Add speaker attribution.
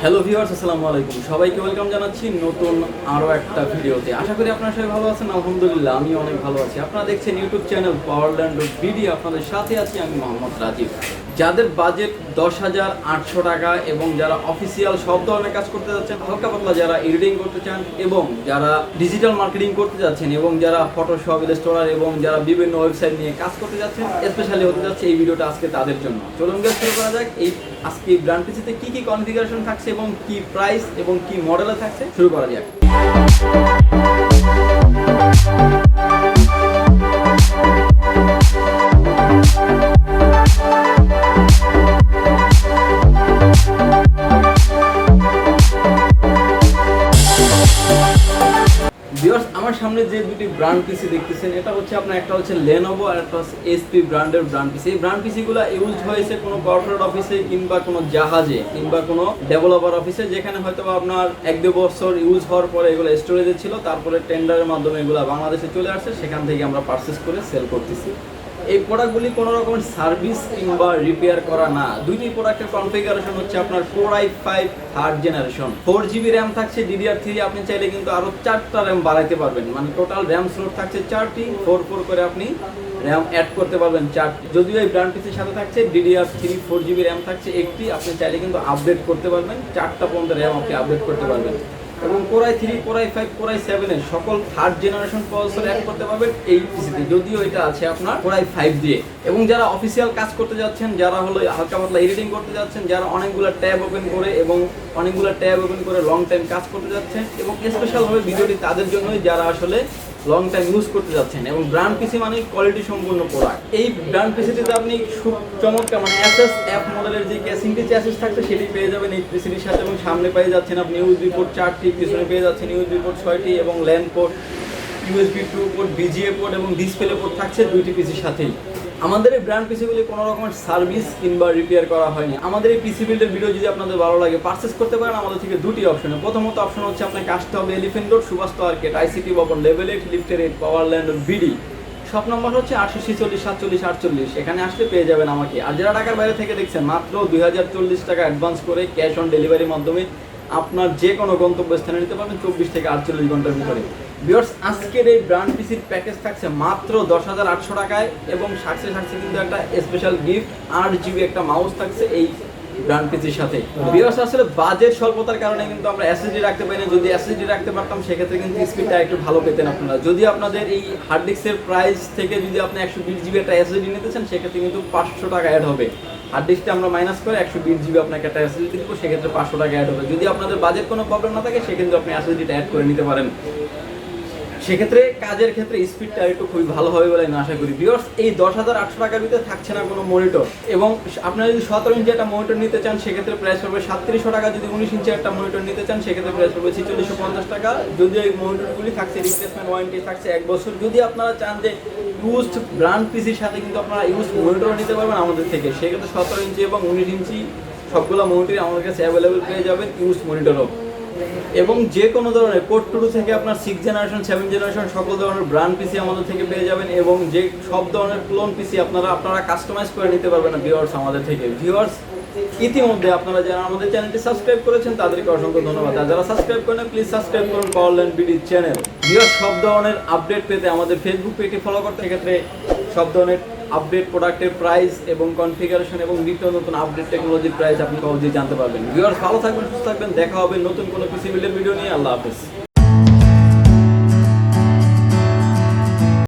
Speaker 1: Hello viewers, আসসালামু আলাইকুম। সবাইকে ওয়েলকাম জানাচ্ছি নতুন আরও একটা ভিডিওতে। আশা করি আপনারা সবাই ভালো আছেন। আলহামদুলিল্লাহ, আমি অনেক ভালো আছি। আপনারা দেখছেন ইউটিউব চ্যানেল পাওয়ারল্যান্ড বিডি। আপনাদের সাথে আছি আমি মোহাম্মদ রাজীব। যাদের বাজেট 10,800 টাকা এবং যারা অফিসিয়াল সব ধরনের কাজ করতে যাচ্ছেন, হালকা পাতলা যারা এডিটিং করতে চান এবং যারা ডিজিটাল মার্কেটিং করতে যাচ্ছেন এবং যারা ফটোশপ, ইলাস্ট্রেটর এবং যারা বিভিন্ন ওয়েবসাইট নিয়ে কাজ করতে যাচ্ছেন, স্পেশালি হতে যাচ্ছে এই ভিডিওটা আজকে তাদের জন্য। চলুন শুরু করা যাক। আজকে ব্র্যান্ড পিসিতে কি কি কনফিগারেশন থাকছে এবং কি প্রাইস এবং কি মডেলে থাকছে, শুরু করা যাক। ভিউয়ার্স, আমার সামনে যে দুটি ব্র্যান্ড পিসি দেখতেছেন, এটা হচ্ছে আপনার একটা হচ্ছে Lenovo আর একটা হচ্ছে HP ব্র্যান্ডের ব্র্যান্ড পিসি। এই ব্র্যান্ড পিসিগুলো ইউজড হয়েছে কোনো কর্পোরেট অফিসে কিংবা কোনো জাহাজে কিংবা কোনো ডেভেলপার অফিসে, যেখানে হয়তো আপনার 1-2 বছর ইউজ হওয়ার পরে এগুলো স্টোরেজে ছিল, তারপরে টেন্ডারের মাধ্যমে এগুলো বাংলাদেশে চলে আসছে, সেখান থেকে আমরা পারচেস করে সেল করতেছি। এই প্রোডাক্টগুলি কোনো রকমের সার্ভিস কিংবা রিপেয়ার করা না। দুইটি প্রোডাক্টের কনফিগারেশন হচ্ছে আপনার Core i5 third generation, 4GB RAM থাকছে, DDR3। আপনি চাইলে কিন্তু আরও 4টা র্যাম বাড়াইতে পারবেন, মানে টোটাল র্যাম স্লট থাকছে 4টি, 4 করে আপনি র্যাম অ্যাড করতে পারবেন 4টি। যদিও এই ব্র্যান্ড পিসির সাথে থাকছে DDR3 4GB র্যাম থাকছে একটি, আপনি চাইলে কিন্তু আপডেট করতে পারবেন, 4টা পর্যন্ত র্যাম আপনি আপডেট করতে পারবেন। এবং Core i3, Core i5, Core i7 এর সকল থার্ড জেনারেশন প্রসেসর অ্যাড করতে পারবেন এই পিসিতে, যদিও এটা আছে আপনার Core i5 দিয়ে। এবং যারা অফিসিয়াল কাজ করতে যাচ্ছেন, যারা হলো হালকা পাতলা এডিটিং করতে যাচ্ছেন, যারা অনেকগুলো ট্যাব ওপেন করে লং টাইম কাজ করতে যাচ্ছেন, এবং স্পেশালভাবে ভিডিওটি তাদের জন্যই যারা আসলে লং টাইম ইউজ করতে যাচ্ছেন। এবং ব্র্যান্ড পিসি মানে কোয়ালিটি সম্পূর্ণ প্রোডাক্ট। এই ব্র্যান্ড পিসিটিতে আপনি খুব চমৎকার মানে SF মডেলের যে ক্যাসিংটি চ্যাসিস থাকছে সেটি পেয়ে যাবেন এই পিসিটির সাথে। এবং সামনে পেয়ে যাচ্ছেন আপনি USB পোর্ট 4টি, পিছনে পেয়ে যাচ্ছেন USB পোর্ট 6টি এবং LAN port, USB 2 port, BGA port এবং ডিসপ্লে পোর্ট থাকছে দুইটি পিসির সাথেই। আমাদের এই ব্র্যান্ড পিসিগুলি কোনো রকমের সার্ভিস কিংবা রিপেয়ার করা হয়নি। আমাদের এই পিসি বিল্ডের ভিডিও যদি আপনাদের ভালো লাগে, পারচেস করতে পারেন আমাদের থেকে দুটি অপশনে। প্রথমত অপশন হচ্ছে আপনাকে আসতে হবে এলিফ্যান্ট রোড, সুভাস্তু আর্কেড, ICT ভবন, লেভেল 8, লিফটের 8, পাওয়ারল্যান্ড বিডি। শপ নম্বর হচ্ছে 846 47 48। এখানে আসলে পেয়ে যাবেন আমাকে। আর যারা ঢাকার বাইরে থেকে দেখছেন, মাত্র 2040 টাকা অ্যাডভান্স করে ক্যাশ অন ডেলিভারির মাধ্যমে আপনার যে কোনো গন্তব্যস্থানে নিতে পারবেন 24 থেকে 48 ঘন্টার ভিতরে। ভিউয়ার্স, আজকের এই ব্র্যান্ড পিসির প্যাকেজ থাকছে মাত্র 10,800 টাকায় এবং সাথে কিন্তু একটা স্পেশাল গিফট 8GB একটা মাউস থাকছে এই ব্র্যান্ড পিসির সাথে। ভিউয়ার্স, আসলে বাজেট স্বল্পতার কারণে কিন্তু আমরা SSD রাখতে পারি না। যদি SSD রাখতে পারতাম সেক্ষেত্রে কিন্তু স্পিডটা একটু ভালো পেতেন আপনারা। যদি আপনাদের এই হার্ড ডিস্কের প্রাইস থেকে যদি আপনি 120GB একটা SSD নিতে চান, সেক্ষেত্রে কিন্তু 500 টাকা অ্যাড হবে। হার্ড ডিস্কটা আমরা মাইনাস করে 120GB আপনাকে একটা SSD দিব, সেক্ষেত্রে 500 টাকা অ্যাড হবে। যদি আপনাদের বাজেট কোনো প্রবলেম না থাকে, সেক্ষেত্রে আপনি SSDটা অ্যাড করে নিতে পারেন। সেক্ষেত্রে কাজের ক্ষেত্রে স্পিডটা একটু খুবই ভালো হবে বলে আমি আশা করি। ভিউয়ার্স, এই 10,800 টাকার ভিতরে থাকছে না কোনো মনিটর। এবং আপনারা যদি 17 ইঞ্চি একটা মনিটর নিতে চান, সেক্ষেত্রে প্রাইস পড়বে 3700 টাকা। যদি 19 ইঞ্চি একটা মনিটর নিতে চান, সেক্ষেত্রে প্রাইস পড়বে 4650 টাকা। যদি এই মনিটরগুলি থাকছে রিপ্লেসমেন্ট ওয়ারেন্টি থাকছে 1 বছর। যদি আপনারা চান যে ইউজড ব্র্যান্ড পিসির সাথে কিন্তু আপনারা ইউজ মনিটর নিতে পারবেন আমাদের থেকে, সেক্ষেত্রে 17 ইঞ্চি এবং 19 ইঞ্চি সবগুলো মনিটরই আমাদের কাছে অ্যাভেলেবেল পেয়ে যাবেন, ইউজ মনিটরও। এবং যে কোনো ধরনের কোড 2 থেকে আপনার 6 জেনারেশন 7 জেনারেশন সকল ধরনের ব্র্যান্ড পিসি আমাদের থেকে পেয়ে যাবেন। এবং যে সব ধরনের ক্লোন পিসি আপনারা কাস্টমাইজ করে নিতে পারবেন ভিউয়ার্স আমাদের থেকে। ভিউয়ার্স, ইতিমধ্যে আপনারা যারা আমাদের চ্যানেলটি সাবস্ক্রাইব করেছেন তাদেরকে অসংখ্য ধন্যবাদ। আর যারা সাবস্ক্রাইব করেন, প্লিজ সাবস্ক্রাইব করুন পাওয়ারল্যান্ড বিডি চ্যানেল। ভিউয়ার্স, সব ধরনের আপডেট পেতে আমাদের ফেসবুক পেজটি ফলো করতে, ক্ষেত্রে সব ধরনের আপডেট প্রোডাক্টের প্রাইস এবং কনফিগারেশন এবং নিত্য নতুন আপডেট টেকনোলজির প্রাইস আপনি সহজেই জানতে পারবেন। ভিউয়ার্স, ভালো থাকবেন, সুস্থ থাকবেন। দেখা হবে নতুন কোনো পিসি বিল্ডের ভিডিও নিয়ে। আল্লাহ হাফেজ।